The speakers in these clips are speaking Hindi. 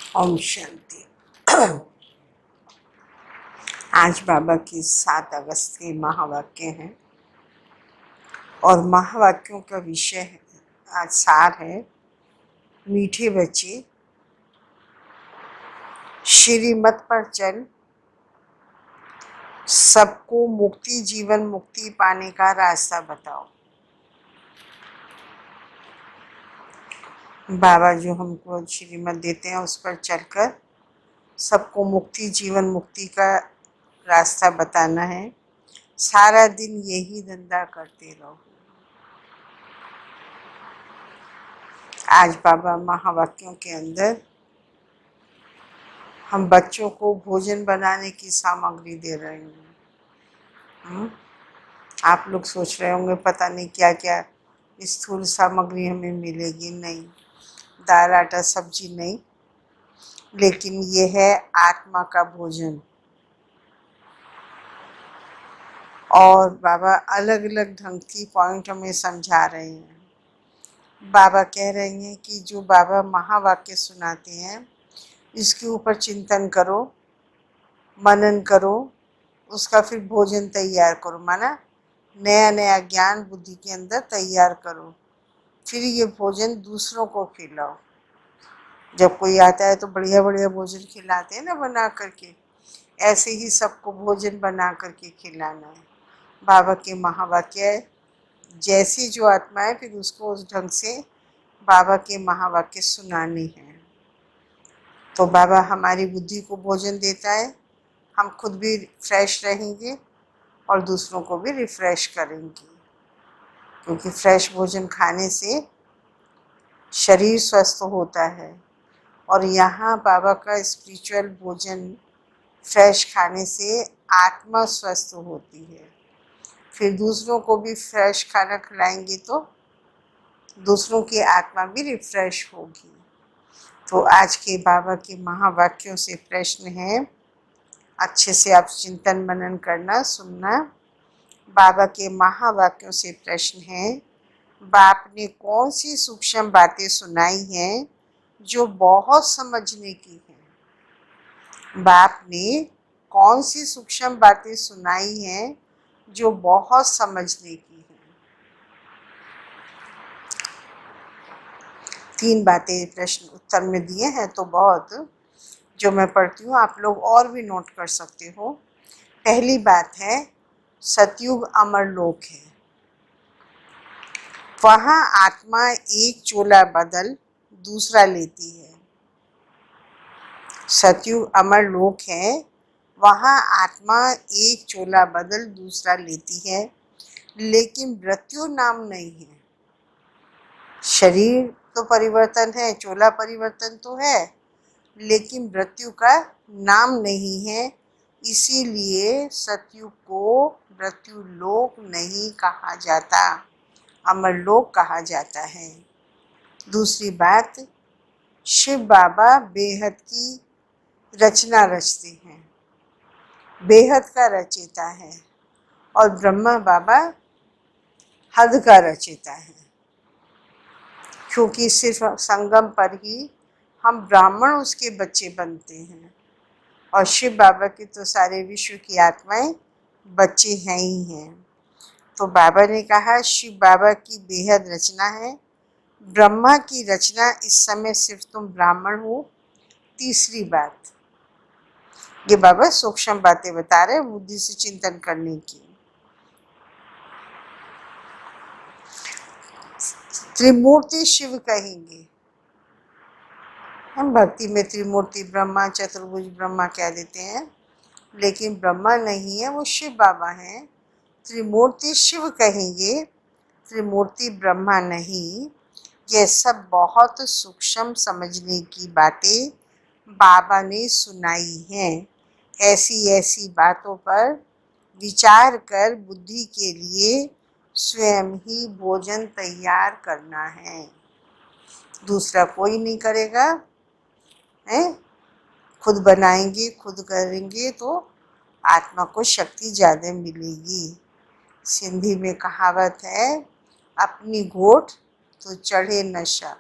ओम शांति। आज बाबा की 7 अगस्त के महावाक्य हैं और महावाक्यों का विषय है, आज सार है, मीठे बच्चे श्रीमत पर चल, सबको मुक्ति जीवन मुक्ति पाने का रास्ता बताओ। बाबा जो हमको श्रीमत देते हैं उस पर चलकर सबको मुक्ति जीवन मुक्ति का रास्ता बताना है। सारा दिन यही धंधा करते रहो। आज बाबा महावाक्यों के अंदर हम बच्चों को भोजन बनाने की सामग्री दे रहे हैं। आप लोग सोच रहे होंगे पता नहीं क्या क्या स्थूल सामग्री हमें मिलेगी। नहीं, दाल आटा सब्जी नहीं, लेकिन ये है आत्मा का भोजन। और बाबा अलग अलग ढंग की पॉइंट हमें समझा रहे हैं। बाबा कह रहे हैं कि जो बाबा महावाक्य सुनाते हैं इसके ऊपर चिंतन करो, मनन करो, उसका फिर भोजन तैयार करो, माना नया नया ज्ञान बुद्धि के अंदर तैयार करो, फिर ये भोजन दूसरों को खिलाओ। जब कोई आता है तो बढ़िया बढ़िया भोजन खिलाते हैं ना बना करके, ऐसे ही सबको भोजन बना करके खिलाना है। बाबा के महावाक्य है, जैसी जो आत्मा है फिर उसको उस ढंग से बाबा के महावाक्य सुनाने हैं। तो बाबा हमारी बुद्धि को भोजन देता है, हम खुद भी फ्रेश रहेंगे और दूसरों को भी रिफ्रेश करेंगे, क्योंकि फ्रेश भोजन खाने से शरीर स्वस्थ होता है। और यहाँ बाबा का स्पिरिचुअल भोजन फ्रेश खाने से आत्मा स्वस्थ होती है। फिर दूसरों को भी फ्रेश खाना खिलाएंगे तो दूसरों की आत्मा भी रिफ्रेश होगी। तो आज के बाबा के महावाक्यों से प्रश्न है, अच्छे से आप चिंतन मनन करना, सुनना। बाबा के महावाक्यों से प्रश्न है, बाप ने कौन सी सूक्ष्म बातें सुनाई हैं जो बहुत समझने की हैं। बाप ने कौन सी सूक्ष्म बातें सुनाई हैं जो बहुत समझने की हैं। 3 बातें प्रश्न उत्तर में दिए हैं, तो बहुत जो मैं पढ़ती हूँ आप लोग और भी नोट कर सकते हो। पहली बात है, सतयुग अमर लोक है, वहाँ आत्मा एक चोला बदल दूसरा लेती है। सतयुग अमर लोक है, वहाँ आत्मा एक चोला बदल दूसरा लेती है, लेकिन मृत्यु नाम नहीं है। शरीर तो परिवर्तन है, चोला परिवर्तन तो है, लेकिन मृत्यु का नाम नहीं है। इसीलिए सतयुग को मृत्यु लोक नहीं कहा जाता, अमर लोक कहा जाता है। दूसरी बात, शिव बाबा बेहद की रचना रचते हैं, बेहद का रचेता है, और ब्रह्मा बाबा हद का रचेता है। क्योंकि सिर्फ संगम पर ही हम ब्राह्मण उसके बच्चे बनते हैं, और शिव बाबा की तो सारे विश्व की आत्माएं बच्चे हैं ही हैं। तो बाबा ने कहा शिव बाबा की बेहद रचना है, ब्रह्मा की रचना, इस समय सिर्फ तुम ब्राह्मण हो। तीसरी बात, ये बाबा सूक्ष्म बातें बता रहे बुद्धि से चिंतन करने की। त्रिमूर्ति शिव कहेंगे, हम भक्ति में त्रिमूर्ति ब्रह्मा चतुर्भुज ब्रह्मा कह देते हैं, लेकिन ब्रह्मा नहीं है, वो शिव बाबा हैं। त्रिमूर्ति शिव कहेंगे, त्रिमूर्ति ब्रह्मा नहीं। ये सब बहुत सूक्ष्म समझने की बातें बाबा ने सुनाई हैं। ऐसी ऐसी बातों पर विचार कर बुद्धि के लिए स्वयं ही भोजन तैयार करना है, दूसरा कोई नहीं करेगा है। खुद बनाएंगे खुद करेंगे तो आत्मा को शक्ति ज़्यादा मिलेगी। सिंधी में कहावत है, अपनी घोट तो चढ़े नशा,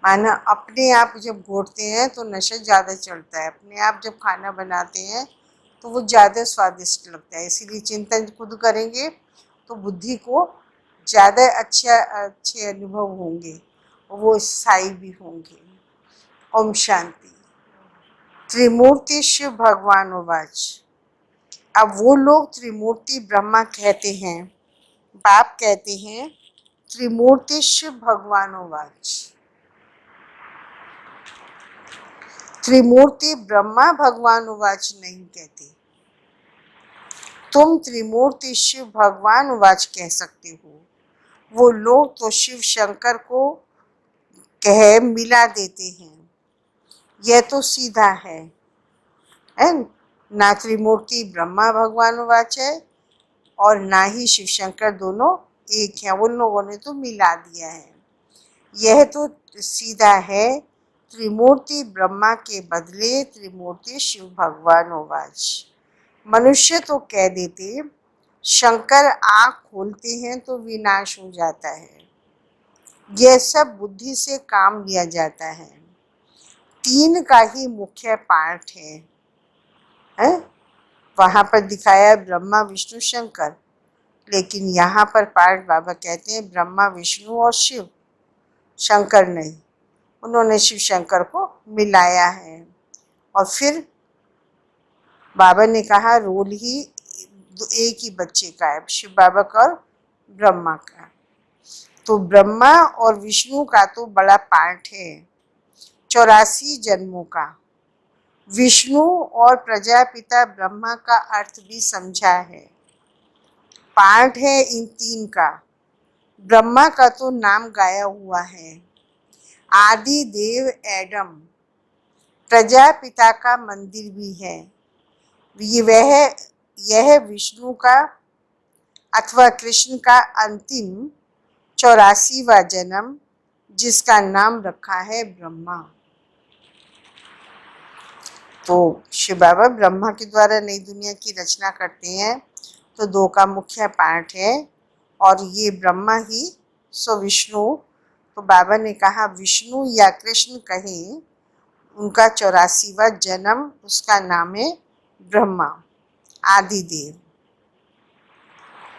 माना अपने आप जब घोटते हैं तो नशा ज़्यादा चढ़ता है, अपने आप जब खाना बनाते हैं तो वो ज़्यादा स्वादिष्ट लगता है। इसीलिए चिंतन खुद करेंगे तो बुद्धि को ज़्यादा अच्छे अनुभव होंगे और वो स्थायी भी होंगे। ओम शांति। त्रिमूर्ति शिव भगवान उवाच। अब वो लोग त्रिमूर्ति ब्रह्मा कहते हैं, बाप कहते हैं त्रिमूर्ति शिव भगवान उवाच। त्रिमूर्ति ब्रह्मा भगवान उवाच नहीं कहते। तुम त्रिमूर्ति शिव भगवान उवाच कह सकते हो। वो लोग तो शिव शंकर को कह मिला देते हैं। यह तो सीधा है ना त्रिमूर्ति ब्रह्मा भगवान उवाच है और ना ही शिव शंकर दोनों एक हैं। उन लोगों ने तो मिला दिया है। यह तो सीधा है त्रिमूर्ति ब्रह्मा के बदले त्रिमूर्ति शिव भगवान उवाच। मनुष्य तो कह देते शंकर आँख खोलते हैं तो विनाश हो जाता है। यह सब बुद्धि से काम लिया जाता है। तीन का ही मुख्य पाठ है, वहां पर दिखाया ब्रह्मा विष्णु शंकर, लेकिन यहाँ पर पाठ बाबा कहते हैं ब्रह्मा विष्णु और शिव, शंकर नहीं। उन्होंने शिव शंकर को मिलाया है। और फिर बाबा ने कहा रोल ही एक ही बच्चे का है, शिव बाबा का और ब्रह्मा का। तो ब्रह्मा और विष्णु का तो बड़ा पाठ है 84 जन्मों का। विष्णु और प्रजापिता ब्रह्मा का अर्थ भी समझा है। पाठ है इन तीन का। ब्रह्मा का तो नाम गाया हुआ है, आदि देव एडम। प्रजापिता का मंदिर भी है। यह विष्णु का अथवा कृष्ण का अंतिम 84वां जन्म, जिसका नाम रखा है ब्रह्मा। तो शिव बाबा ब्रह्मा के द्वारा नई दुनिया की रचना करते हैं, तो दो का मुख्य पाठ है और ये ब्रह्मा ही सो विष्णु। तो बाबा ने कहा विष्णु या कृष्ण कहें, उनका 84वां जन्म, उसका नाम है ब्रह्मा आदिदेव।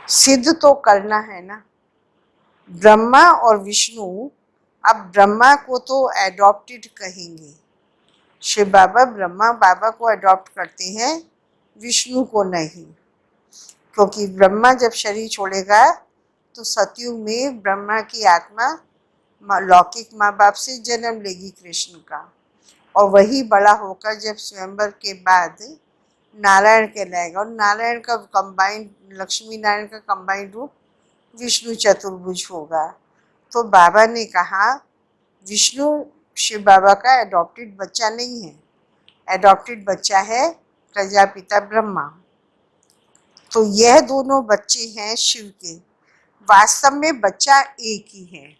सिद्ध तो करना है ना। ब्रह्मा और विष्णु अब ब्रह्मा को तो एडॉप्टेड कहेंगे। शिव बाबा ब्रह्मा बाबा को अडॉप्ट करते हैं, विष्णु को नहीं, क्योंकि ब्रह्मा जब शरीर छोड़ेगा तो सतयुग में ब्रह्मा की आत्मा लौकिक माँ बाप से जन्म लेगी कृष्ण का, और वही बड़ा होकर जब स्वयंवर के बाद नारायण कहलाएगा। और नारायण का कंबाइंड, लक्ष्मी नारायण का कंबाइंड रूप विष्णु चतुर्भुज होगा। तो बाबा ने कहा विष्णु शिव बाबा का एडॉप्टेड बच्चा नहीं है, एडॉप्टेड बच्चा है प्रजापिता ब्रह्मा। तो यह दोनों बच्चे हैं शिव के, वास्तव में बच्चा एक ही है,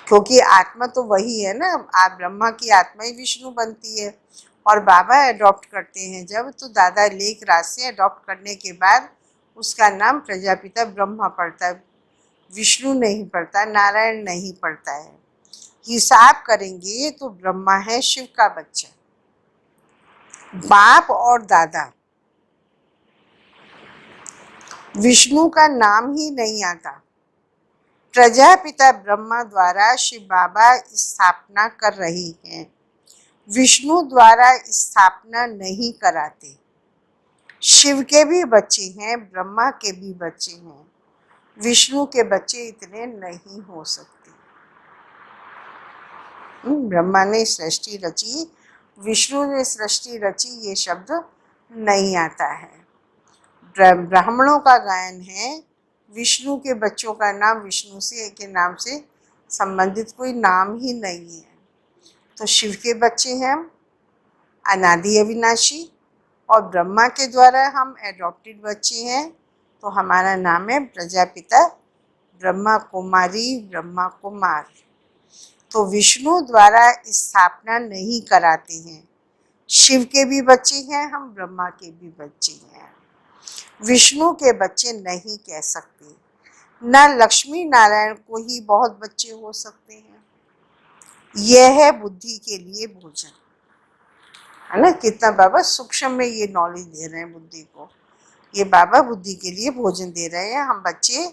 क्योंकि आत्मा तो वही है ना। आप ब्रह्मा की आत्मा ही विष्णु बनती है और बाबा अडॉप्ट करते हैं जब, तो दादा लेख राज से अडॉप्ट करने के बाद उसका नाम प्रजापिता ब्रह्मा पड़ता है, विष्णु नहीं पड़ता, नारायण नहीं पड़ता है। हिसाब करेंगे तो ब्रह्मा है शिव का बच्चा। बाप और दादा, विष्णु का नाम ही नहीं आता। प्रजापिता ब्रह्मा द्वारा शिव बाबा स्थापना कर रही हैं, विष्णु द्वारा स्थापना नहीं कराते। शिव के भी बच्चे हैं, ब्रह्मा के भी बच्चे हैं, विष्णु के बच्चे इतने नहीं हो सकते। ब्रह्मा ने सृष्टि रची, विष्णु ने सृष्टि रची, ये शब्द नहीं आता है। ब्राह्मणों का गायन है, विष्णु के बच्चों का नाम विष्णु से के नाम से संबंधित कोई नाम ही नहीं है। तो शिव के बच्चे हैं अनादि अविनाशी, और ब्रह्मा के द्वारा हम एडॉप्टेड बच्चे हैं, तो हमारा नाम है प्रजापिता ब्रह्मा कुमारी, ब्रह्मा कुमार। तो विष्णु द्वारा स्थापना नहीं कराते हैं। शिव के भी बच्चे हैं हम, ब्रह्मा के भी बच्चे हैं, विष्णु के बच्चे नहीं कह सकते। न लक्ष्मी नारायण को ही बहुत बच्चे हो सकते हैं। यह है बुद्धि के लिए भोजन, है ना। कितना बाबा सूक्ष्म में ये नॉलेज दे रहे हैं बुद्धि को। ये बाबा बुद्धि के लिए भोजन दे रहे हैं। हम बच्चे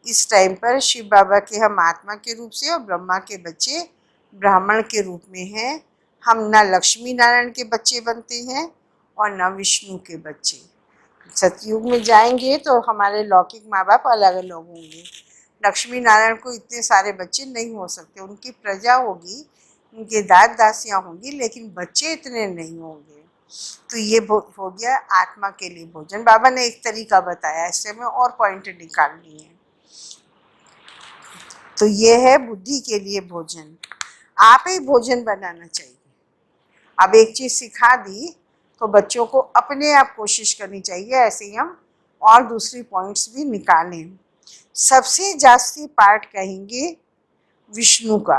इस टाइम पर शिव बाबा के हम आत्मा के रूप से और ब्रह्मा के बच्चे ब्राह्मण के रूप में हैं। हम न लक्ष्मी नारायण के बच्चे बनते हैं और न विष्णु के बच्चे। सतयुग में जाएंगे तो हमारे लौकिक माँ बाप अलग अलग होंगे। लक्ष्मी नारायण को इतने सारे बच्चे नहीं हो सकते, उनकी प्रजा होगी, उनके दास दासियां होंगी, लेकिन बच्चे इतने नहीं होंगे। तो ये हो गया आत्मा के लिए भोजन। बाबा ने एक तरीका बताया, इससे में और पॉइंट निकालनी है। तो ये है बुद्धि के लिए भोजन। आप ही भोजन बनाना चाहिए। अब एक चीज सिखा दी तो बच्चों को अपने आप कोशिश करनी चाहिए। ऐसे ही हम और दूसरी पॉइंट्स भी निकालें। सबसे जास्ती पार्ट कहेंगे विष्णु का।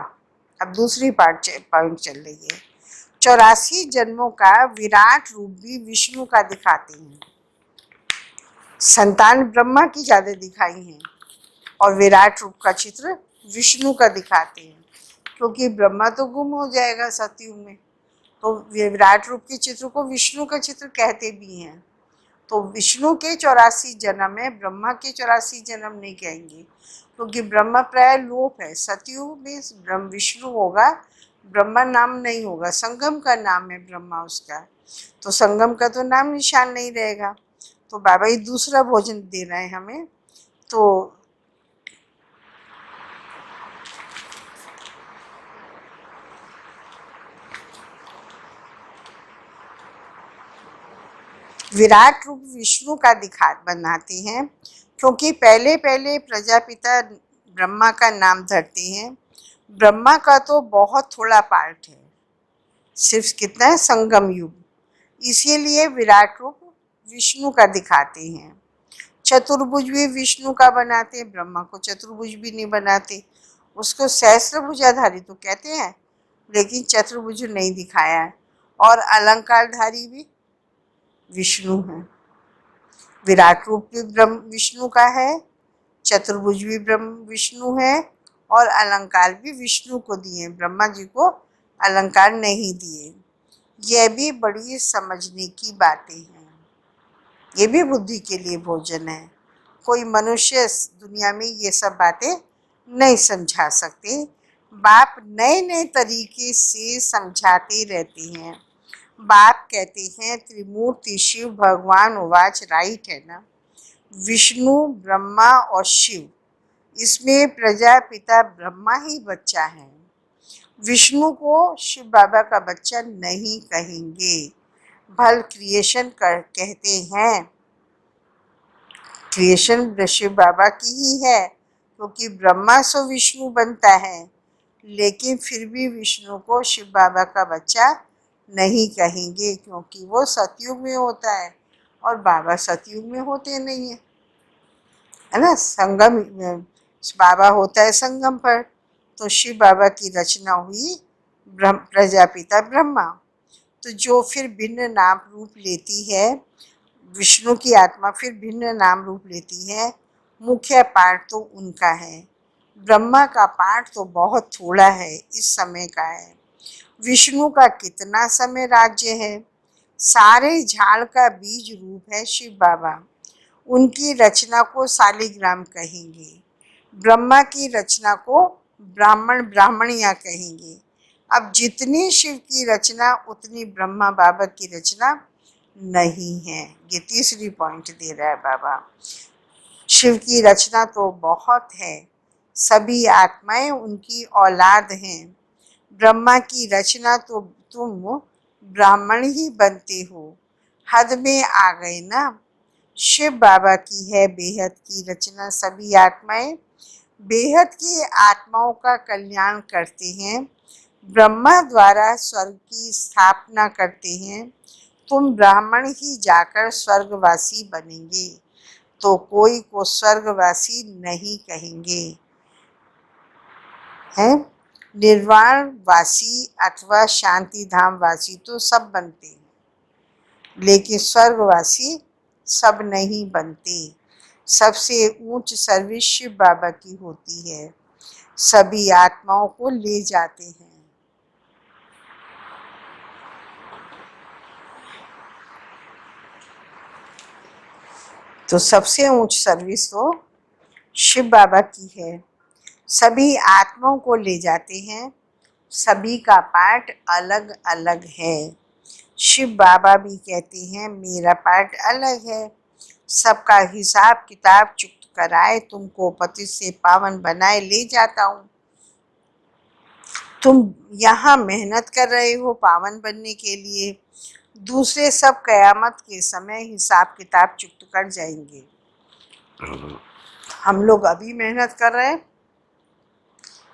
अब दूसरी पॉइंट चल रही है। 84 जन्मों का विराट रूप भी विष्णु का दिखाते हैं। संतान ब्रह्मा की ज्यादा दिखाई है और विराट रूप का चित्र विष्णु का दिखाते हैं, क्योंकि ब्रह्मा तो गुम हो जाएगा सतयुग में। तो विराट रूप के चित्र को विष्णु का चित्र कहते भी हैं। तो विष्णु के 84 जन्म है, ब्रह्मा के 84 जन्म नहीं कहेंगे, क्योंकि ब्रह्मा प्राय लोप है। सतयुग में ब्रह्म विष्णु होगा, ब्रह्मा नाम नहीं होगा। संगम का नाम है ब्रह्मा उसका, तो संगम का तो नाम निशान नहीं रहेगा। तो बाबा ये दूसरा भोजन दे रहे हैं हमें। तो विराट रूप विष्णु का बनाते हैं, क्योंकि पहले पहले प्रजापिता ब्रह्मा का नाम धरते हैं। ब्रह्मा का तो बहुत थोड़ा पार्ट है, सिर्फ कितना है, संगम युग। इसीलिए विराट रूप विष्णु का दिखाते हैं। चतुर्भुज भी विष्णु का बनाते हैं, ब्रह्मा को चतुर्भुज भी नहीं बनाते। उसको सहस्त्रभुजाधारी तो कहते हैं, लेकिन चतुर्भुज नहीं दिखाया है। और अलंकारधारी भी विष्णु है। विराट रूप भी ब्रह्म विष्णु का है, चतुर्भुज भी ब्रह्म विष्णु है, और अलंकार भी विष्णु को दिए, ब्रह्मा जी को अलंकार नहीं दिए। यह भी बड़ी समझने की बातें हैं। ये भी बुद्धि के लिए भोजन है। कोई मनुष्य इस दुनिया में ये सब बातें नहीं समझा सकते। बाप नए नए तरीके से समझाते रहते हैं। बाप कहते हैं त्रिमूर्ति शिव भगवान उवाच, राइट है ना। विष्णु ब्रह्मा और शिव, इसमें प्रजापिता ब्रह्मा ही बच्चा है। विष्णु को शिव बाबा का बच्चा नहीं कहेंगे, भल क्रिएशन कहते हैं। क्रिएशन शिव बाबा की ही है, क्योंकि ब्रह्मा से विष्णु बनता है, लेकिन फिर भी विष्णु को शिव बाबा का बच्चा नहीं कहेंगे, क्योंकि वो सतयुग में होता है और बाबा सतयुग में होते नहीं है ना। संगम बाबा होता है संगम पर, तो शिव बाबा की रचना हुई प्रजापिता ब्रह्मा। तो जो फिर भिन्न नाम रूप लेती है, विष्णु की आत्मा फिर भिन्न नाम रूप लेती है। मुख्य पाठ तो उनका है, ब्रह्मा का पाठ तो बहुत थोड़ा है, इस समय का है। विष्णु का कितना समय राज्य है। सारे झाड़ का बीज रूप है शिव बाबा। उनकी रचना को शालिग्राम कहेंगे, ब्रह्मा की रचना को ब्राह्मण ब्राह्मणियाँ कहेंगे। अब जितनी शिव की रचना उतनी ब्रह्मा बाबा की रचना नहीं है। ये तीसरी पॉइंट दे रहा है बाबा। शिव की रचना तो बहुत है, सभी आत्माएं उनकी औलाद हैं। ब्रह्मा की रचना तो तुम ब्राह्मण ही बनते हो, हद में आ गए ना। शिव बाबा की है बेहद की रचना, सभी आत्माएं बेहद की आत्माओं का कल्याण करते हैं। ब्रह्मा द्वारा स्वर्ग की स्थापना करते हैं। तुम ब्राह्मण ही जाकर स्वर्गवासी बनेंगे, तो कोई को स्वर्गवासी नहीं कहेंगे, हैं। निर्वाण वासी अथवा शांति धाम वासी तो सब बनते हैं, लेकिन स्वर्गवासी सब नहीं बनते। सबसे ऊंच सर्विस शिव बाबा की होती है, सभी आत्माओं को ले जाते हैं। तो सबसे ऊंच सर्विस तो शिव बाबा की है, सभी आत्माओं को ले जाते हैं, सभी का पार्ट अलग अलग है। शिव बाबा भी कहते हैं मेरा पार्ट अलग है, सबका हिसाब किताब चुक्त कराए तुमको पतित से पावन बनाए ले जाता हूँ। तुम यहाँ मेहनत कर रहे हो पावन बनने के लिए, दूसरे सब कयामत के समय हिसाब किताब चुक्त कर जाएंगे। हम लोग अभी मेहनत कर रहे हैं,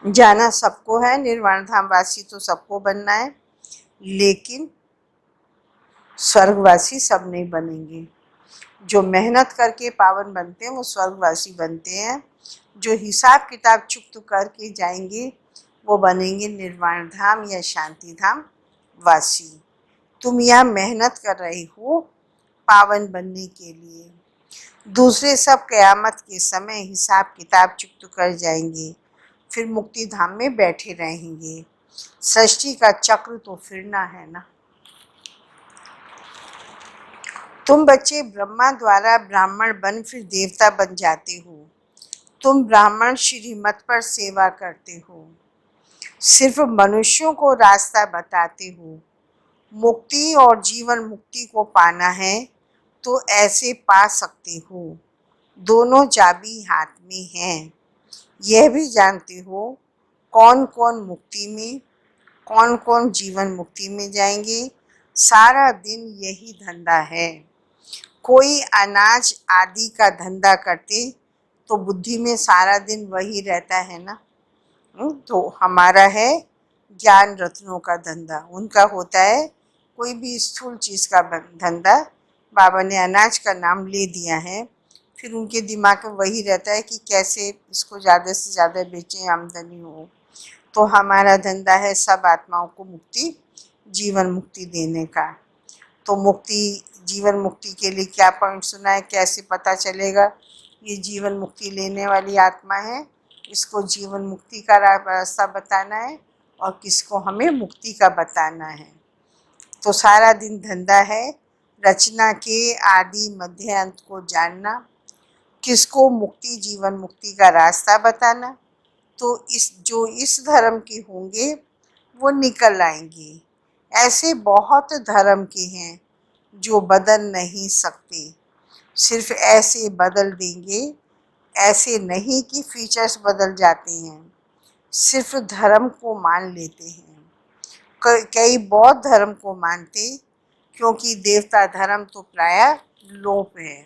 जाना सबको है, निर्वाण धाम वासी तो सबको बनना है, लेकिन स्वर्गवासी सब नहीं बनेंगे। जो मेहनत करके पावन बनते हैं वो स्वर्गवासी बनते हैं, जो हिसाब किताब चुक्त करके जाएंगे वो बनेंगे निर्वाण धाम या शांति धाम वासी। तुम यहाँ मेहनत कर रहे हो पावन बनने के लिए, दूसरे सब कयामत के समय हिसाब किताब चुक्त कर जाएंगे, फिर मुक्ति धाम में बैठे रहेंगे। सृष्टि का चक्र तो फिरना है ना। तुम बच्चे ब्रह्मा द्वारा ब्राह्मण बन फिर देवता बन जाते हो। तुम ब्राह्मण श्रीमत पर सेवा करते हो, सिर्फ मनुष्यों को रास्ता बताते हो। मुक्ति और जीवन मुक्ति को पाना है तो ऐसे पा सकते हो, दोनों चाबी हाथ में हैं। यह भी जानते हो कौन कौन मुक्ति में, कौन कौन जीवन मुक्ति में जाएंगे। सारा दिन यही धंधा है। कोई अनाज आदि का धंधा करते तो बुद्धि में सारा दिन वही रहता है ना। तो हमारा है ज्ञान रत्नों का धंधा, उनका होता है कोई भी स्थूल चीज़ का धंधा। बाबा ने अनाज का नाम ले दिया है, फिर उनके दिमाग में वही रहता है कि कैसे इसको ज़्यादा से ज़्यादा बेचें, आमदनी हो। तो हमारा धंधा है सब आत्माओं को मुक्ति, जीवन मुक्ति देने का। तो मुक्ति जीवन मुक्ति के लिए क्या पॉइंट सुना है, कैसे पता चलेगा ये जीवन मुक्ति लेने वाली आत्मा है, इसको जीवन मुक्ति का रास्ता बताना है और किसको हमें मुक्ति का बताना है। तो सारा दिन धंधा है रचना के आदि मध्य अंत को जानना, किसको मुक्ति जीवन मुक्ति का रास्ता बताना। तो इस धर्म के होंगे वो निकल आएंगे। ऐसे बहुत धर्म के हैं जो बदल नहीं सकते, सिर्फ ऐसे बदल देंगे, ऐसे नहीं कि फीचर्स बदल जाते हैं, सिर्फ धर्म को मान लेते हैं। कई बौद्ध धर्म को मानते क्योंकि देवता धर्म तो प्रायः लोप है।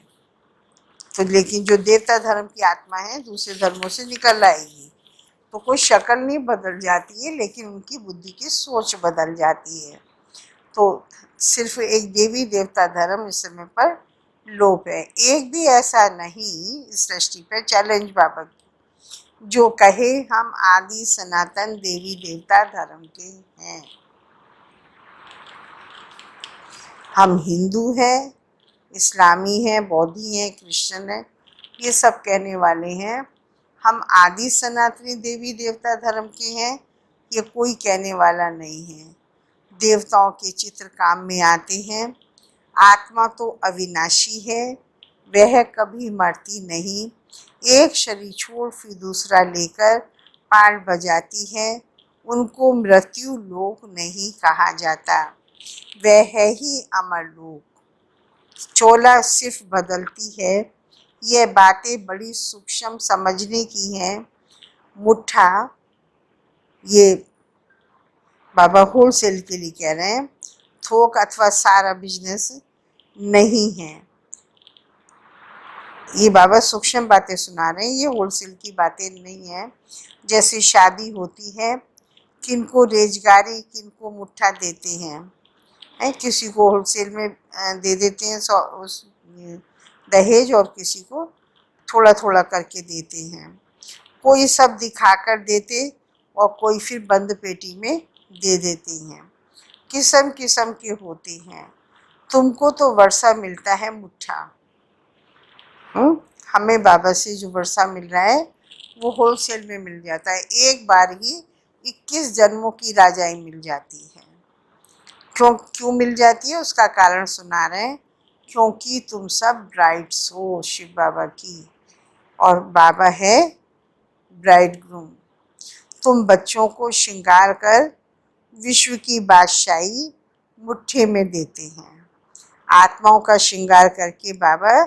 तो लेकिन जो देवता धर्म की आत्मा है दूसरे धर्मों से निकल आएगी, तो कोई शक्ल नहीं बदल जाती है लेकिन उनकी बुद्धि की सोच बदल जाती है। तो सिर्फ एक देवी देवता धर्म इस समय पर लोप है। एक भी ऐसा नहीं इस सृष्टि पर चैलेंज बाबा की जो कहे हम आदि सनातन देवी देवता धर्म के हैं। हम हिंदू हैं, इस्लामी हैं, बौद्धि हैं, क्रिश्चियन हैं, ये सब कहने वाले हैं। हम आदि सनातनी देवी देवता धर्म के हैं ये कोई कहने वाला नहीं है। देवताओं के चित्र काम में आते हैं। आत्मा तो अविनाशी है, वह कभी मरती नहीं, एक शरीर छोड़ फिर दूसरा लेकर पार बजाती है। उनको मृत्यु लोक नहीं कहा जाता, वह है ही अमर लोक। चोला सिर्फ बदलती है। यह बातें बड़ी सूक्ष्म समझने की हैं। मुट्ठा ये बाबा होलसेल के लिए कह रहे हैं, थोक अथवा सारा बिजनेस नहीं है। ये बाबा सूक्ष्म बातें सुना रहे हैं, ये होलसेल की बातें नहीं है। जैसे शादी होती है, किनको रेजगारी किनको मुट्ठा देते हैं, किसी को होलसेल में दे देते हैं उस दहेज, और किसी को थोड़ा थोड़ा करके देते हैं। कोई सब दिखाकर देते और कोई फिर बंद पेटी में दे देते हैं। किस्म किस्म के होते हैं। तुमको तो वर्षा मिलता है मुट्ठा, हमें बाबा से जो वर्षा मिल रहा है वो होलसेल में मिल जाता है। एक बार ही 21 जन्मों की राजाई मिल जाती है। क्यों क्यों मिल जाती है उसका कारण सुना रहे हैं। क्योंकि तुम सब ब्राइड्स हो शिव बाबा की, और बाबा है ब्राइड ग्रूम। तुम बच्चों को श्रृंगार कर विश्व की बादशाही मुट्ठी में देते हैं। आत्माओं का श्रृंगार करके बाबा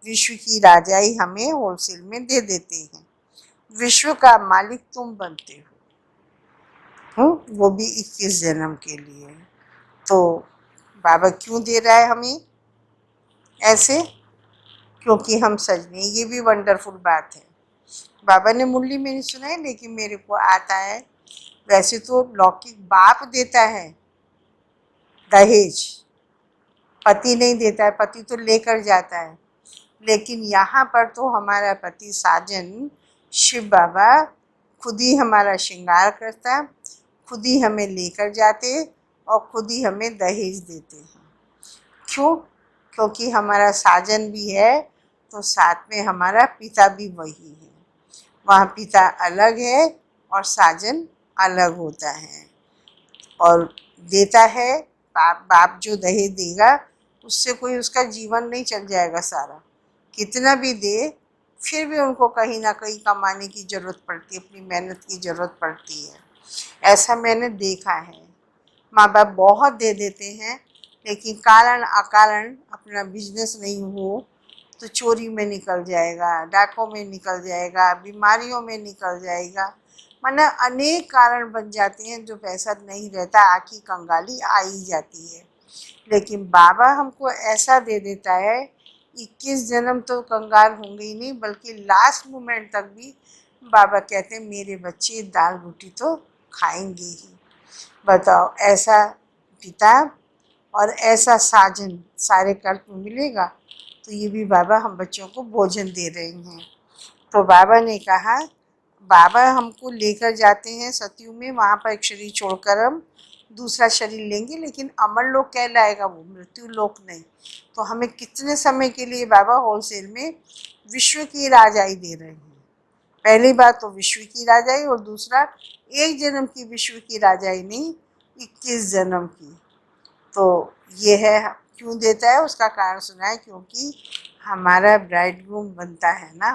विश्व की राजाई हमें होलसेल में दे देते हैं। विश्व का मालिक तुम बनते हो, वो भी 21 जन्म के लिए। तो बाबा क्यों दे रहा है हमें ऐसे? क्योंकि हम सजने, ये भी वंडरफुल बात है। बाबा ने मुरली में नहीं सुना है, लेकिन मेरे को आता है। वैसे तो लौकिक बाप देता है दहेज, पति नहीं देता है, पति तो लेकर जाता है। लेकिन यहाँ पर तो हमारा पति साजन शिव बाबा खुद ही हमारा श्रृंगार करता, खुद ही हमें लेकर जाते और खुद ही हमें दहेज देते हैं। क्यों? क्योंकि हमारा साजन भी है तो साथ में हमारा पिता भी वही है। वहाँ पिता अलग है और साजन अलग होता है। और देता है बाप जो दहेज देगा उससे कोई उसका जीवन नहीं चल जाएगा सारा। कितना भी दे फिर भी उनको कहीं ना कहीं कमाने की ज़रूरत पड़ती है, अपनी मेहनत की ज़रूरत पड़ती है। ऐसा मैंने देखा है। माँ बाप बहुत दे देते हैं, लेकिन कारण अकारण अपना बिजनेस नहीं हो तो चोरी में निकल जाएगा, डाकों में निकल जाएगा, बीमारियों में निकल जाएगा। माना अनेक कारण बन जाते हैं, जो पैसा नहीं रहता आखिर कंगाली आ ही जाती है। लेकिन बाबा हमको ऐसा दे देता है, 21 जन्म तो कंगाल होंगे ही नहीं, बल्कि लास्ट मोमेंट तक भी बाबा कहते हैं मेरे बच्चे दाल रोटी तो खाएंगे ही। बताओ, ऐसा पिता और ऐसा साजन सारे कल्प में मिलेगा। तो ये भी बाबा हम बच्चों को भोजन दे रहे हैं। तो बाबा ने कहा, बाबा हमको लेकर जाते हैं सतयुग में, वहाँ पर एक शरीर छोड़कर हम दूसरा शरीर लेंगे, लेकिन अमर लोक कहलाएगा वो, मृत्यु लोक नहीं। तो हमें कितने समय के लिए बाबा होलसेल में विश्व की राजाई दे रहे हैं। पहली बात तो विश्व की राजाई, और दूसरा एक जन्म की विश्व की राजाई नहीं, 21 जन्म की। तो ये है क्यों देता है, उसका कारण सुना है। क्योंकि हमारा ब्राइड ग्रूम बनता है ना,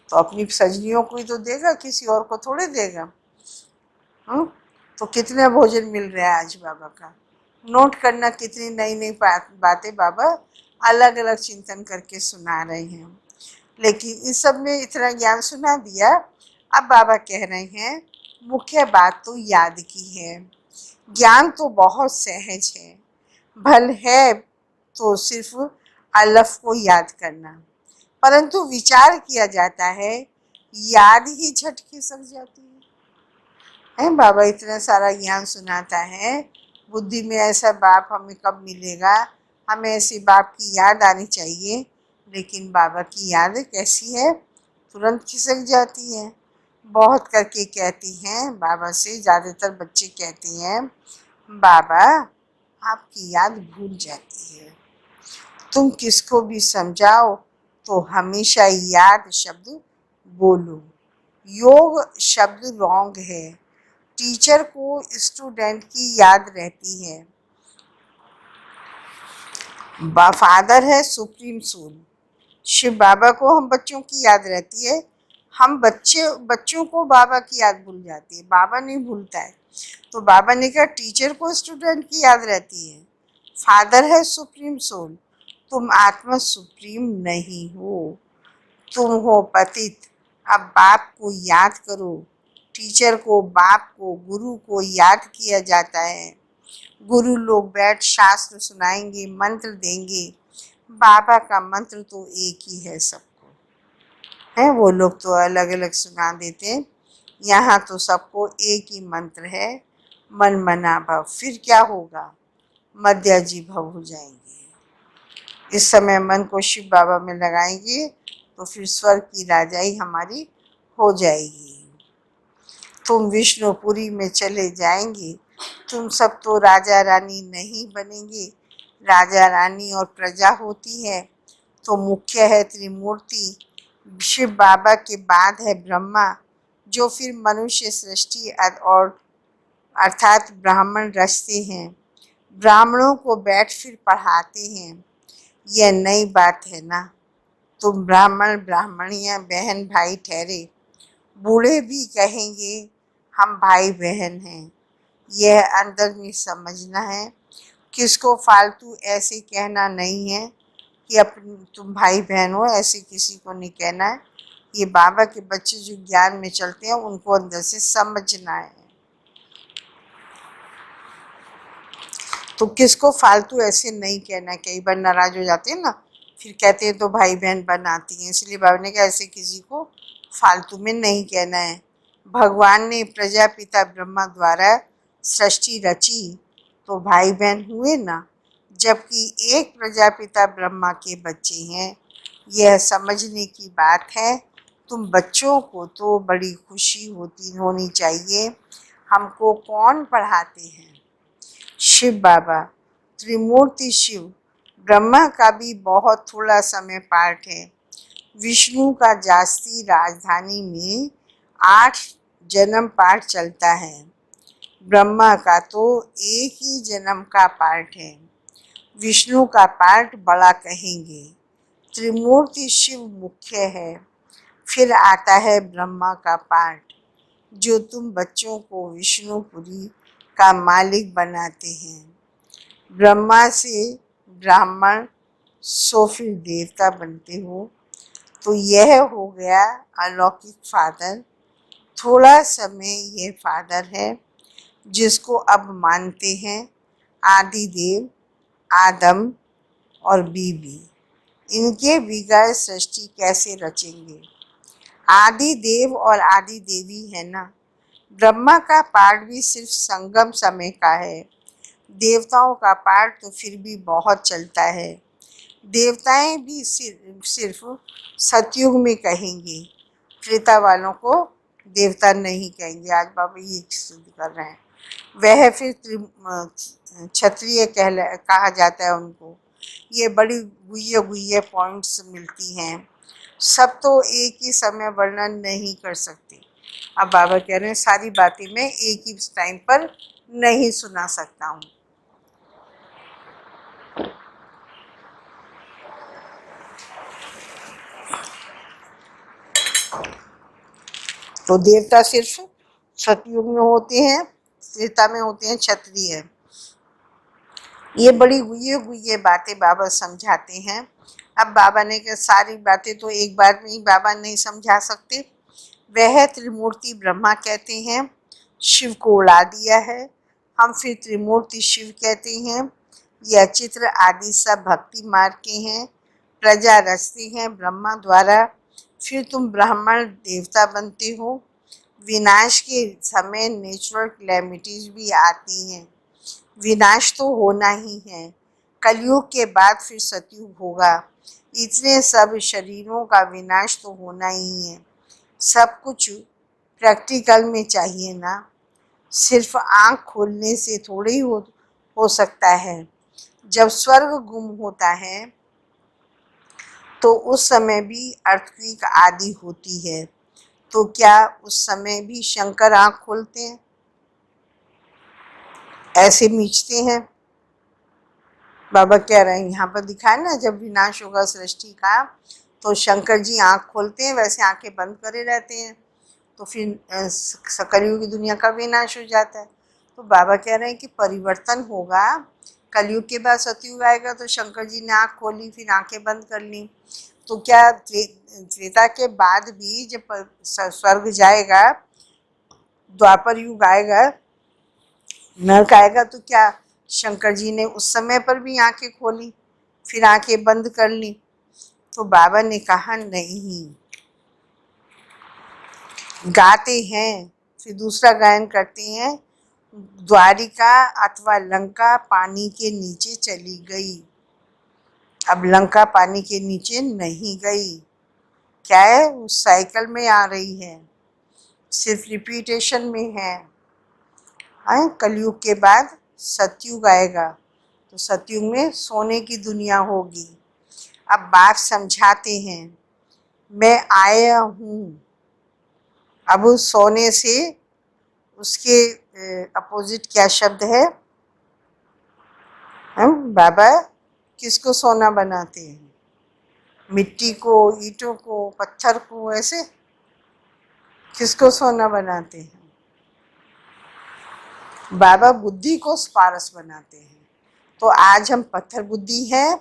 तो अपनी सजनियों को ही तो देगा, किसी और को थोड़े देगा। तो कितना भोजन मिल रहा है आज बाबा का। नोट करना, कितनी नई नई बातें बाबा अलग अलग चिंतन करके सुना रहे हैं। लेकिन इस सब में इतना ज्ञान सुना दिया, अब बाबा कह रहे हैं मुख्य बात तो याद की है। ज्ञान तो बहुत सहज है, भल है तो सिर्फ अलफ को याद करना, परंतु विचार किया जाता है याद ही झट खिसक जाती है। बाबा इतना सारा ज्ञान सुनाता है, बुद्धि में ऐसा बाप हमें कब मिलेगा, हमें ऐसी बाप की याद आनी चाहिए। लेकिन बाबा की याद कैसी है, तुरंत खिसक जाती है। बहुत करके कहती हैं बाबा से, ज़्यादातर बच्चे कहते हैं बाबा आपकी याद भूल जाती है, तुम किसको भी समझाओ तो हमेशा याद शब्द बोलो। योग शब्द रॉन्ग है, टीचर को स्टूडेंट की याद रहती है। फादर है सुप्रीम सोल, शिव बाबा को हम बच्चों की याद रहती है। हम बच्चों को बाबा की याद भूल जाती है, बाबा नहीं भूलता है। तो बाबा ने कहा टीचर को स्टूडेंट की याद रहती है। फादर है सुप्रीम सोल, तुम आत्मा सुप्रीम नहीं हो, तुम हो पतित। अब बाप को याद करो, टीचर को, बाप को, गुरु को याद किया जाता है। गुरु लोग बैठ शास्त्र सुनाएंगे, मंत्र देंगे। बाबा का मंत्र तो एक ही है सबको, है। वो लोग तो अलग अलग सुना देते हैं, यहाँ तो सबको एक ही मंत्र है, मन मना भव। फिर क्या होगा, मध्याजी भव हो जाएंगे। इस समय मन को शिव बाबा में लगाएंगे तो फिर स्वर्ग की राजाई हमारी हो जाएगी। तुम विष्णुपुरी में चले जाएंगे, तुम सब तो राजा रानी नहीं बनेंगे। राजा रानी और प्रजा होती है, तो मुख्य है त्रिमूर्ति। शिव बाबा के बाद है ब्रह्मा, जो फिर मनुष्य सृष्टि और अर्थात ब्राह्मण रचते हैं, ब्राह्मणों को बैठ फिर पढ़ाते हैं। यह नई बात है ना। तुम ब्राह्मण ब्राह्मणियां बहन भाई ठहरे, बूढ़े भी कहेंगे हम भाई बहन हैं। यह अंदर में समझना है। किसको फालतू ऐसे कहना नहीं है कि अपनी तुम भाई बहन हो, ऐसे किसी को नहीं कहना है। ये बाबा के बच्चे जो ज्ञान में चलते हैं उनको अंदर से समझना है। तो किसको फालतू ऐसे नहीं कहना। कई बार नाराज हो जाते हैं ना, फिर कहते हैं तो भाई बहन बनाती हैं। इसलिए बाबा ने कहा ऐसे किसी को फालतू में नहीं कहना है। भगवान ने प्रजापिता ब्रह्मा द्वारा सृष्टि रची तो भाई बहन हुए ना, जबकि एक प्रजापिता ब्रह्मा के बच्चे हैं। यह समझने की बात है। तुम बच्चों को तो बड़ी खुशी होनी चाहिए। हमको कौन पढ़ाते हैं? शिव बाबा। त्रिमूर्ति शिव। ब्रह्मा का भी बहुत थोड़ा समय पाठ है। विष्णु का जास्ती राजधानी में 8 जन्म पाठ चलता है। ब्रह्मा का तो एक ही जन्म का पाठ है। विष्णु का पाठ बड़ा कहेंगे। त्रिमूर्ति शिव मुख्य है। फिर आता है ब्रह्मा का पाठ, जो तुम बच्चों को विष्णुपुरी का मालिक बनाते हैं। ब्रह्मा से ब्राह्मण, सो फिर देवता बनते हो। तो यह हो गया अलौकिक फादर। थोड़ा समय यह फादर है जिसको अब मानते हैं आदि देव, आदम और बीबी। इनके बिगैर सृष्टि कैसे रचेंगे? आदि देव और आदि देवी है ना। ब्रह्मा का पाठ भी सिर्फ संगम समय का है। देवताओं का पाठ तो फिर भी बहुत चलता है। देवताएं भी सिर्फ सतयुग में कहेंगे। त्रेता वालों को देवता नहीं कहेंगे। आज बाबा ये सिद्ध कर रहे हैं। वह फिर क्षत्रिय कहा जाता है उनको। ये बड़ी गुह्य गुह्य पॉइंट्स मिलती हैं। सब तो एक ही समय वर्णन नहीं कर सकते। अब बाबा कह रहे हैं सारी बातें मैं एक ही टाइम पर नहीं सुना सकता हूँ। तो देवता सिर्फ सतयुग में होते हैं, त्रेता में होते हैं क्षत्रिय। ये बड़ी गुह्य गुह्य बातें बाबा समझाते हैं। अब बाबा ने कहा सारी बातें तो एक बार में ही बाबा नहीं समझा सकते। वह त्रिमूर्ति ब्रह्मा कहते हैं, शिव को उड़ा दिया है। हम फिर त्रिमूर्ति शिव कहते हैं। यह चित्र आदि सब भक्ति मार्ग के हैं। प्रजा रचते हैं ब्रह्मा द्वारा, फिर तुम ब्राह्मण देवता बनते हो। विनाश के समय नेचुरल क्लैमिटीज भी आती हैं। विनाश तो होना ही है। कलयुग के बाद फिर सतयुग होगा। इतने सब शरीरों का विनाश तो होना ही है। सब कुछ प्रैक्टिकल में चाहिए ना। सिर्फ आंख खोलने से थोड़ी ही हो सकता है। जब स्वर्ग गुम होता है तो उस समय भी अर्थक्वेक आदि होती है। तो क्या उस समय भी शंकर आंख खोलते हैं? ऐसे मीचते हैं? बाबा कह रहे हैं यहाँ पर दिखाए ना, जब विनाश होगा सृष्टि का तो शंकर जी आंख खोलते हैं, वैसे आंखें बंद करे रहते हैं। तो फिर कलयुग की दुनिया का विनाश हो जाता है। तो बाबा कह रहे हैं कि परिवर्तन होगा। कलयुग के बाद सतयुग आएगा तो शंकर जी ने आंख खोली, फिर आंखें बंद कर ली। तो क्या त्रेता के बाद भी जब स्वर्ग जाएगा, द्वापर युग आएगा, नरक आएगा, तो क्या शंकर जी ने उस समय पर भी आंखें खोली फिर आंखें बंद कर ली? तो बाबा ने कहा नहीं। गाते हैं, फिर दूसरा गायन करते हैं। द्वारिका अथवा लंका पानी के नीचे चली गई। अब लंका पानी के नीचे नहीं गई। क्या है, उस साइकिल में आ रही है, सिर्फ रिपीटेशन में है। कलयुग के बाद सतयुग आएगा तो सतयुग में सोने की दुनिया होगी। अब बाप समझाते हैं, मैं आया हूँ। अब उस सोने से उसके अपोजिट क्या शब्द है? हम बाबा किसको सोना बनाते हैं? मिट्टी को, ईंटों को, पत्थर को, ऐसे किसको सोना बनाते हैं? बाबा बुद्धि को पारस बनाते हैं। तो आज हम पत्थर बुद्धि हैं,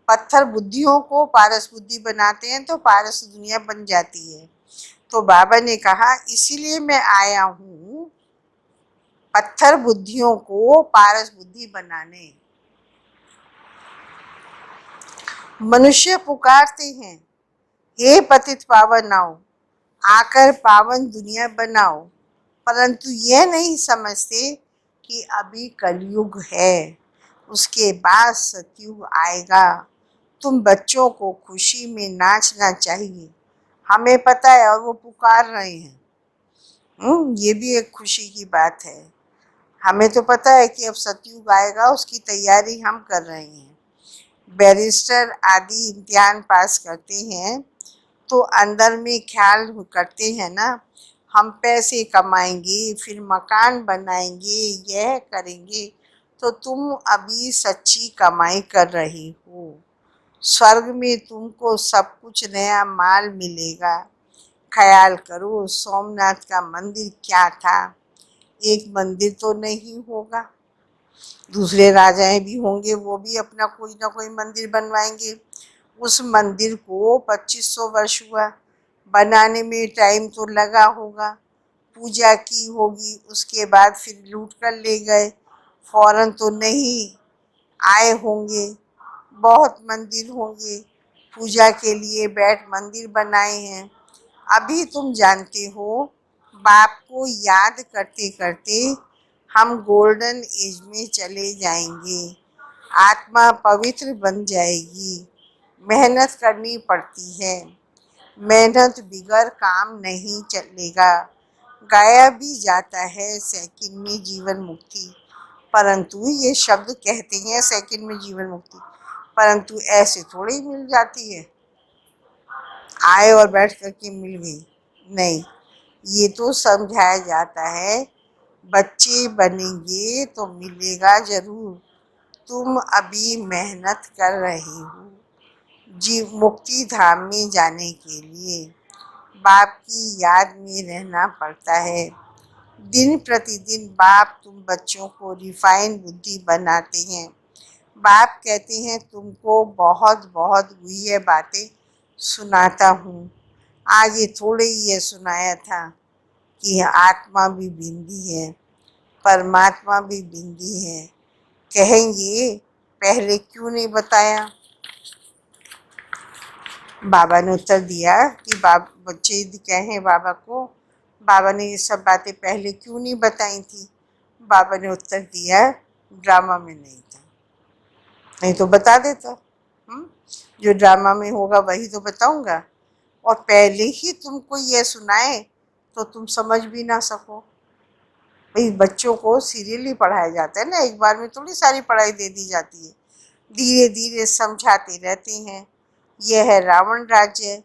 पत्थर बुद्धियों को पारस बुद्धि बनाते हैं तो पारस दुनिया बन जाती है। तो बाबा ने कहा इसीलिए मैं आया हूँ पत्थर बुद्धियों को पारस बुद्धि बनाने। मनुष्य पुकारते हैं, हे पतित पावन आओ, आकर पावन दुनिया बनाओ, परंतु यह नहीं समझते कि अभी कलयुग है, उसके बाद सतयुग आएगा। तुम बच्चों को खुशी में नाचना चाहिए, हमें पता है, और वो पुकार रहे हैं। ये भी एक खुशी की बात है। हमें तो पता है कि अब सतयुग आएगा, उसकी तैयारी हम कर रहे हैं। बैरिस्टर आदि इम्तिहान पास करते हैं तो अंदर में ख्याल करते हैं ना, हम पैसे कमाएंगे, फिर मकान बनाएंगे, यह करेंगे। तो तुम अभी सच्ची कमाई कर रही हो। स्वर्ग में तुमको सब कुछ नया माल मिलेगा। ख्याल करो, सोमनाथ का मंदिर क्या था? एक मंदिर तो नहीं होगा। दूसरे राजाएं भी होंगे, वो भी अपना कोई ना कोई मंदिर बनवाएंगे। उस मंदिर को 2500 वर्ष हुआ बनाने में, टाइम तो लगा होगा। पूजा की होगी, उसके बाद फिर लूट कर ले गए, फौरन तो नहीं आए होंगे। बहुत मंदिर होंगे, पूजा के लिए बैठ मंदिर बनाए हैं। अभी तुम जानते हो, बाप को याद करते करते हम गोल्डन एज में चले जाएंगे। आत्मा पवित्र बन जाएगी। मेहनत करनी पड़ती है, मेहनत बिगर काम नहीं चलेगा। गाया भी जाता है सेकंड में जीवन मुक्ति, परंतु ये शब्द कहते हैं सेकंड में जीवन मुक्ति, परंतु ऐसे थोड़ी ही मिल जाती है, आए और बैठ करके मिल गई नहीं। ये तो समझाया जाता है, बच्चे बनेंगे तो मिलेगा जरूर। तुम अभी मेहनत कर रही हो जीव मुक्ति धाम में जाने के लिए। बाप की याद में रहना पड़ता है। दिन प्रतिदिन बाप तुम बच्चों को रिफाइन बुद्धि बनाते हैं। बाप कहते हैं तुमको बहुत बहुत गुह्य बातें सुनाता हूँ। आगे थोड़े ही ये सुनाया था कि आत्मा भी बिंदी है, परमात्मा भी बिंदी है। कहेंगे पहले क्यों नहीं बताया? बाबा ने उत्तर दिया कि बच्चे कहें बाबा को, बाबा ने ये सब बातें पहले क्यों नहीं बताई थी? बाबा ने उत्तर दिया, ड्रामा में नहीं था, नहीं तो बता देता। जो ड्रामा में होगा वही तो बताऊंगा, और पहले ही तुमको ये सुनाए तो तुम समझ भी ना सको। भाई बच्चों को सीरियली पढ़ाया जाता है ना, एक बार में थोड़ी सारी पढ़ाई दे दी जाती है, धीरे धीरे समझाते रहते हैं। यह है रावण राज्य।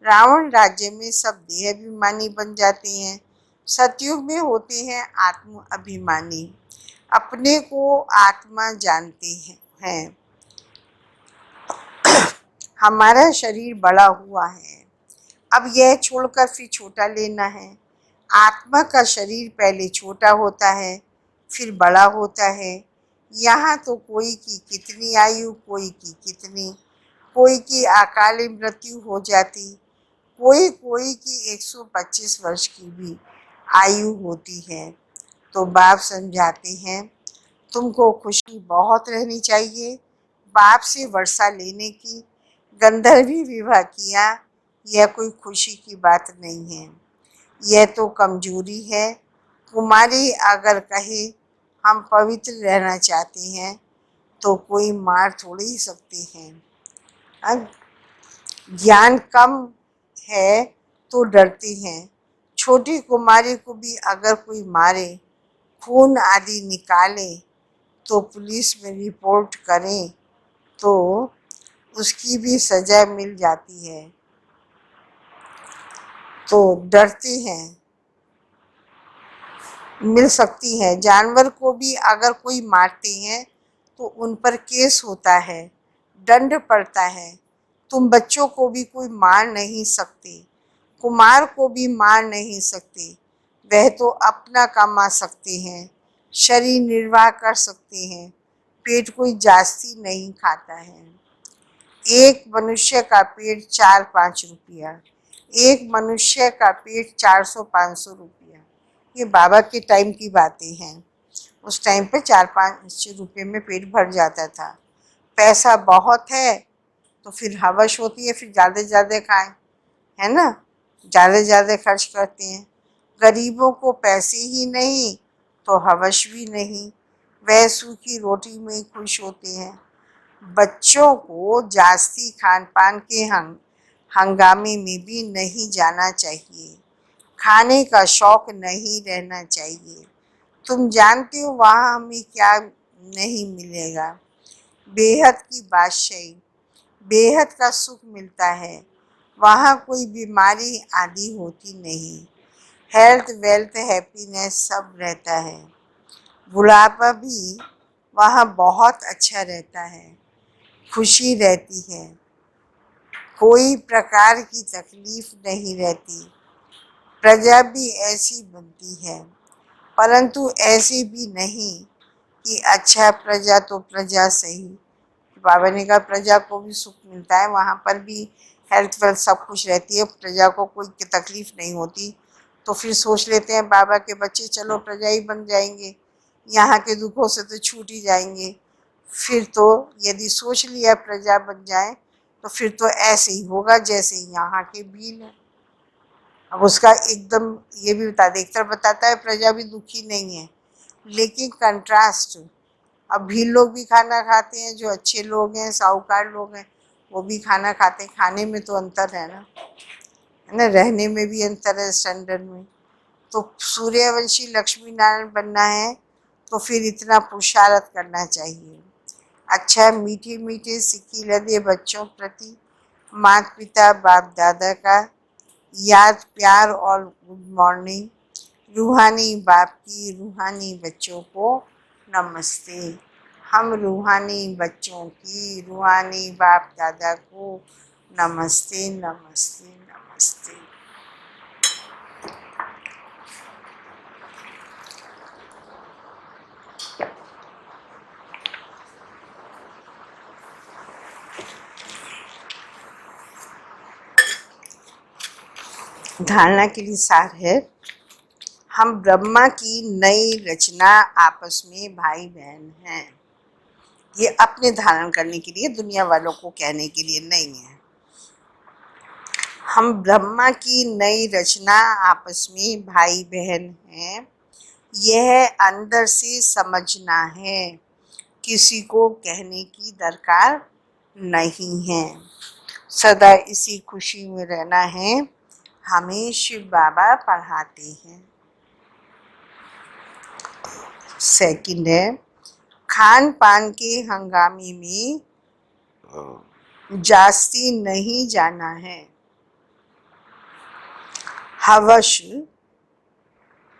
रावण राज्य में सब देह अभिमानी बन जाते हैं। सतयुग में होते हैं आत्म अभिमानी, अपने को आत्मा जानते हैं। हमारा शरीर बड़ा हुआ है, अब यह छोड़कर फिर छोटा लेना है। आत्मा का शरीर पहले छोटा होता है, फिर बड़ा होता है। यहाँ तो कोई की कितनी आयु, कोई की कितनी, कोई की अकाली मृत्यु हो जाती, कोई कोई की 125 वर्ष की भी आयु होती है। तो बाप समझाते हैं तुमको खुशी बहुत रहनी चाहिए। बाप से वर्षा लेने की, गंधर्वी विवाह किया, यह कोई खुशी की बात नहीं है, यह तो कमजोरी है। कुमारी अगर कहे हम पवित्र रहना चाहते हैं तो कोई मार थोड़ी ही सकते हैं। ज्ञान कम है तो डरते हैं। छोटी कुमारी को भी अगर कोई मारे, खून आदि निकाले तो पुलिस में रिपोर्ट करें तो उसकी भी सजा मिल जाती है। तो डरते हैं, मिल सकती है। जानवर को भी अगर कोई मारते हैं तो उन पर केस होता है, दंड पड़ता है। तुम बच्चों को भी कोई मार नहीं सकते, कुमार को भी मार नहीं सकते। वह तो अपना कमा सकते हैं, शरीर निर्वाह कर सकते हैं। पेट कोई जास्ती नहीं खाता है। एक मनुष्य का पेट 4-5 रुपया, एक मनुष्य का पेट 400-500 रुपया। ये बाबा के टाइम की बातें हैं। उस टाइम पे 4-5 रुपये में पेट भर जाता था। पैसा बहुत है तो फिर हवस होती है, फिर ज़्यादा से ज़्यादा खाएं, है ना, ज़्यादा से ज़्यादा खर्च करते हैं। गरीबों को पैसे ही नहीं तो हवस भी नहीं, वह सूखी रोटी में ही खुश होते हैं। बच्चों को जास्ती खान पान के हंगामे में भी नहीं जाना चाहिए। खाने का शौक नहीं रहना चाहिए। तुम जानते हो वहाँ हमें क्या नहीं मिलेगा? बेहद की बादशाही, बेहद का सुख मिलता है। वहाँ कोई बीमारी आदि होती नहीं। हेल्थ वेल्थ हैप्पीनेस सब रहता है। बुढ़ापा भी वहाँ बहुत अच्छा रहता है, खुशी रहती है, कोई प्रकार की तकलीफ नहीं रहती। प्रजा भी ऐसी बनती है, परंतु ऐसी भी नहीं कि अच्छा प्रजा तो प्रजा सही। बाबा ने कहा प्रजा को भी सुख मिलता है, वहाँ पर भी हेल्थ वेल्थ सब कुछ रहती है, प्रजा को कोई तकलीफ नहीं होती। तो फिर सोच लेते हैं बाबा के बच्चे चलो प्रजा ही बन जाएंगे, यहाँ के दुखों से तो छूट ही जाएंगे। फिर तो यदि सोच लिया प्रजा बन जाए तो फिर तो ऐसे ही होगा जैसे यहाँ के भील है। अब उसका एकदम ये भी एक तरफ बताता है प्रजा भी दुखी नहीं है, लेकिन कंट्रास्ट, अब भील लोग भी खाना खाते हैं, जो अच्छे लोग हैं साहूकार लोग हैं वो भी खाना खाते हैं। खाने में तो अंतर है ना, रहने में भी अंतर है, स्टैंडर्ड में। तो सूर्यवंशी लक्ष्मी नारायण बनना है तो फिर इतना पुरुषार्थ करना चाहिए। अच्छा, मीठे मीठे सिक्की लदे बच्चों प्रति माता पिता बाप दादा का याद प्यार और गुड मॉर्निंग। रूहानी बाप की रूहानी बच्चों को नमस्ते। हम रूहानी बच्चों की रूहानी बाप दादा को नमस्ते नमस्ते नमस्ते। धारणा के लिए सार है, हम ब्रह्मा की नई रचना आपस में भाई बहन हैं। ये अपने धारण करने के लिए, दुनिया वालों को कहने के लिए नहीं है। हम ब्रह्मा की नई रचना आपस में भाई बहन हैं, यह अंदर से समझना है, किसी को कहने की दरकार नहीं है। सदा इसी खुशी में रहना है, हमें शिव बाबा पढ़ाते हैं। सेकंड है, खान पान के हंगामे में जास्ती नहीं जाना है। हवस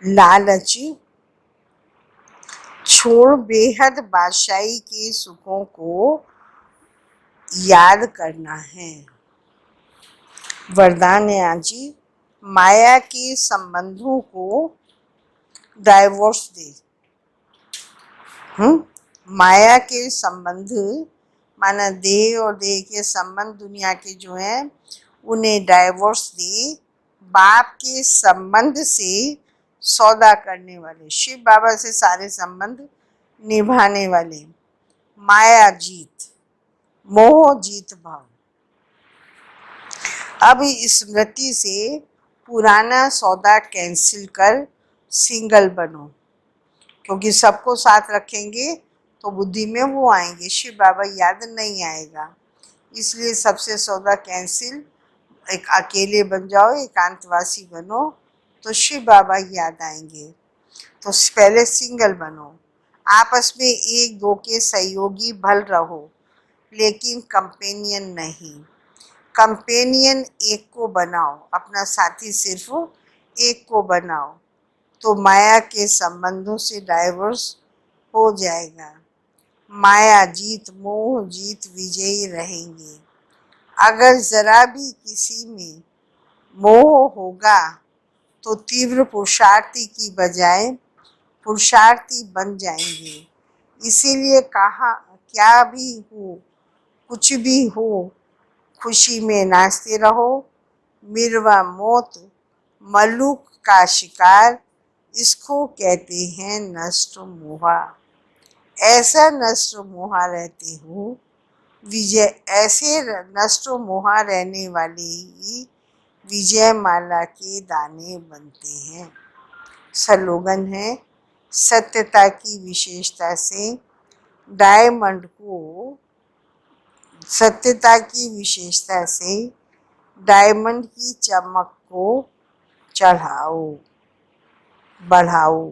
लालच छोड़ बेहद बादशाही के सुखों को याद करना है। वरदान है आज ही, माया के संबंधों को डाइवोर्स दे। माया के संबंध माना देह और देह के संबंध दुनिया के जो हैं उन्हें डाइवोर्स दे। बाप के संबंध से सौदा करने वाले, शिव बाबा से सारे संबंध निभाने वाले। माया जीत, मोह जीत भाव। अब स्मृति से पुराना सौदा कैंसिल कर सिंगल बनो, क्योंकि सबको साथ रखेंगे तो बुद्धि में वो आएंगे, शिव बाबा याद नहीं आएगा। इसलिए सबसे सौदा कैंसिल, एक अकेले बन जाओ, एकांतवासी बनो तो शिव बाबा याद आएंगे। तो पहले सिंगल बनो, आपस में एक दो के सहयोगी भल रहो, लेकिन कंपेनियन नहीं। कंपेनियन एक को बनाओ, अपना साथी सिर्फ एक को बनाओ, तो माया के संबंधों से डाइवर्स हो जाएगा। माया जीत, मोह जीत विजयी रहेंगे। अगर जरा भी किसी में मोह होगा तो तीव्र पुरुषार्थी की बजाय पुरुषार्थी बन जाएंगे। इसीलिए कहा, क्या भी हो, कुछ भी हो, खुशी में नाचते रहो। मिर्वा मौत मलूक का शिकार, इसको कहते हैं नष्ट मोहा। ऐसा नष्ट मोहा रहते हो विजय, ऐसे नष्ट मोहा रहने वाले ही विजय माला के दाने बनते हैं। स्लोगन है, सत्यता की विशेषता से डायमंड को, सत्यता की विशेषता से डायमंड की चमक को चढ़ाओ, बढ़ाओ,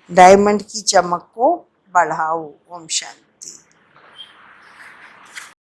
डायमंड की चमक को बढ़ाओ। ओम शांति।